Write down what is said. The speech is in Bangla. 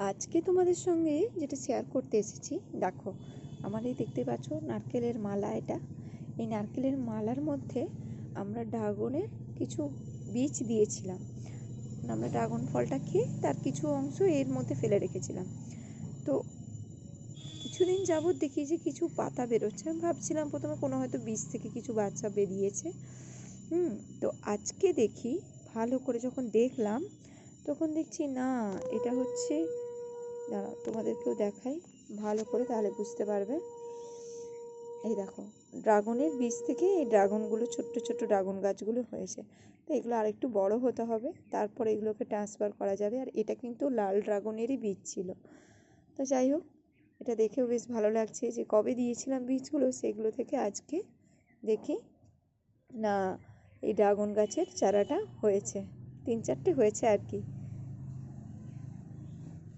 আজকে তোমাদের সঙ্গে যেটা শেয়ার করতে এসেছি, দেখো আমার এই দেখতে পাচ্ছ নারকেলের মালা। এটা এই নারকেলের মালার মধ্যে আমরা ড্রাগনের কিছু বীজ দিয়েছিলাম। আমরা ড্রাগন ফলটা খেয়ে তার কিছু অংশ এর মধ্যে ফেলে রেখেছিলাম। তো কিছুদিন যাবৎ দেখি যে কিছু পাতা বেরোচ্ছে। আমি ভাবছিলাম প্রথমে কোনো হয়তো বীজ থেকে কিছু বাচ্চা বেরিয়েছে। তো আজকে দেখি ভালো করে যখন দেখলাম তখন দেখছি না, এটা হচ্ছে, দাঁড়াও তোমাদেরকেও দেখাই ভালো করে, তাহলে বুঝতে পারবে। এই দেখো, ড্রাগনের বীজ থেকে এই ড্রাগনগুলো, ছোট্ট ছোট্ট ড্রাগন গাছগুলো হয়েছে। তো এগুলো আরেকটু বড় হতে হবে, তারপরে এগুলোকে ট্রান্সফার করা যাবে। আর এটা কিন্তু লাল ড্রাগনেরই বীজ ছিল। তো যাই হোক, এটা দেখেও বেশ ভালো লাগছে যে কবে দিয়েছিলাম বীজগুলো, সেগুলো থেকে আজকে দেখি না এই ড্রাগন গাছের চারাটা হয়েছে, 3-4টে হয়েছে আর কি।